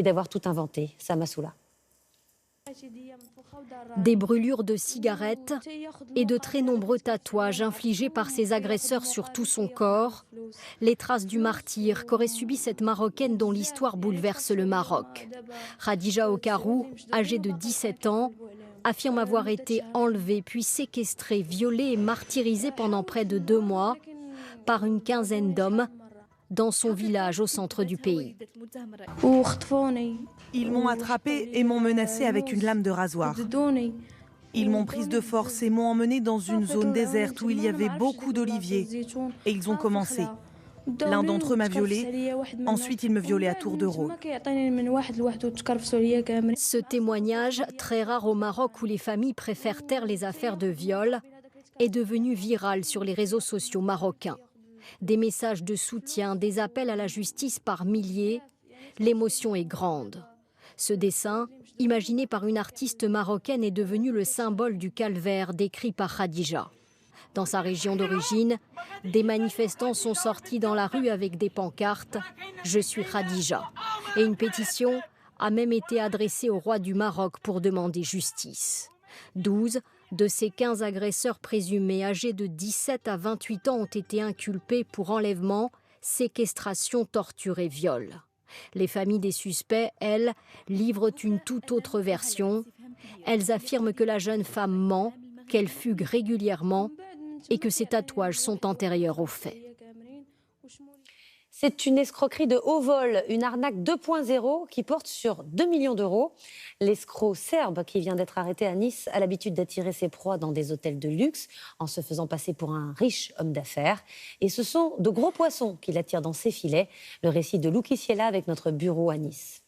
et d'avoir tout inventé. Samasoula. Des brûlures de cigarettes et de très nombreux tatouages infligés par ses agresseurs sur tout son corps, les traces du martyre qu'aurait subi cette Marocaine dont l'histoire bouleverse le Maroc. Khadija Okarou, âgée de 17 ans, affirme avoir été enlevée puis séquestrée, violée et martyrisée pendant près de 2 mois par une quinzaine d'hommes dans son village au centre du pays. Ils m'ont attrapée et m'ont menacée avec une lame de rasoir. Ils m'ont prise de force et m'ont emmenée dans une zone déserte où il y avait beaucoup d'oliviers. Et ils ont commencé. L'un d'entre eux m'a violée, ensuite ils me violaient à tour de rôle. Ce témoignage, très rare au Maroc où les familles préfèrent taire les affaires de viol, est devenu viral sur les réseaux sociaux marocains. Des messages de soutien, des appels à la justice par milliers, l'émotion est grande. Ce dessin, imaginé par une artiste marocaine, est devenu le symbole du calvaire décrit par Khadija. Dans sa région d'origine, des manifestants sont sortis dans la rue avec des pancartes « Je suis Khadija » et une pétition a même été adressée au roi du Maroc pour demander justice. 12 de ces 15 agresseurs présumés âgés de 17 à 28 ans ont été inculpés pour enlèvement, séquestration, torture et viol. Les familles des suspects, elles, livrent une toute autre version. Elles affirment que la jeune femme ment, qu'elle fugue régulièrement et que ses tatouages sont antérieurs aux faits. C'est une escroquerie de haut vol, une arnaque 2.0 qui porte sur 2 millions d'euros. L'escroc serbe qui vient d'être arrêté à Nice a l'habitude d'attirer ses proies dans des hôtels de luxe en se faisant passer pour un riche homme d'affaires. Et ce sont de gros poissons qu'il attire dans ses filets. Le récit de Lou Kissiela avec notre bureau à Nice.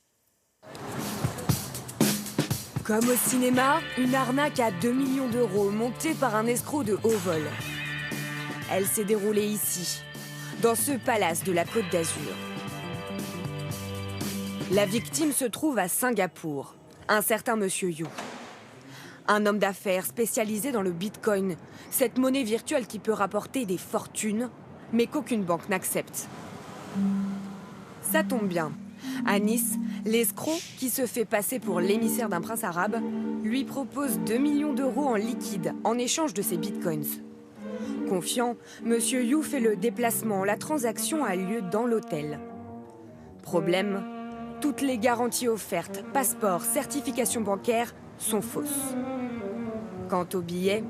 Comme au cinéma, une arnaque à 2 millions d'euros montée par un escroc de haut vol. Elle s'est déroulée ici, dans ce palace de la Côte d'Azur. La victime se trouve à Singapour, un certain monsieur Yu. Un homme d'affaires spécialisé dans le bitcoin, cette monnaie virtuelle qui peut rapporter des fortunes, mais qu'aucune banque n'accepte. Ça tombe bien. À Nice, l'escroc, qui se fait passer pour l'émissaire d'un prince arabe, lui propose 2 millions d'euros en liquide en échange de ses bitcoins. Confiant, monsieur Yu fait le déplacement. La transaction a lieu dans l'hôtel. Problème, toutes les garanties offertes, passeport, certification bancaire, sont fausses. Quant au billet,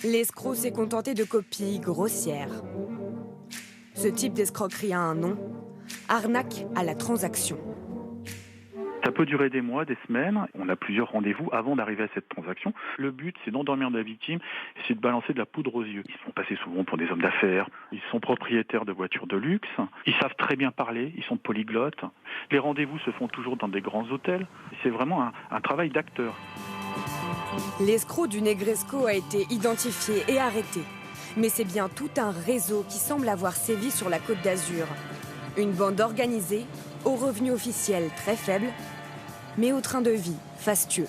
l'escroc s'est contenté de copies grossières. Ce type d'escroquerie a un nom, arnaque à la transaction. Ça peut durer des mois, des semaines. On a plusieurs rendez-vous avant d'arriver à cette transaction. Le but, c'est d'endormir la victime, c'est de balancer de la poudre aux yeux. Ils se font passer souvent pour des hommes d'affaires. Ils sont propriétaires de voitures de luxe. Ils savent très bien parler. Ils sont polyglottes. Les rendez-vous se font toujours dans des grands hôtels. C'est vraiment un travail d'acteur. L'escroc du Negresco a été identifié et arrêté. Mais c'est bien tout un réseau qui semble avoir sévi sur la Côte d'Azur. Une bande organisée, aux revenus officiels très faibles, mais au train de vie fastueux.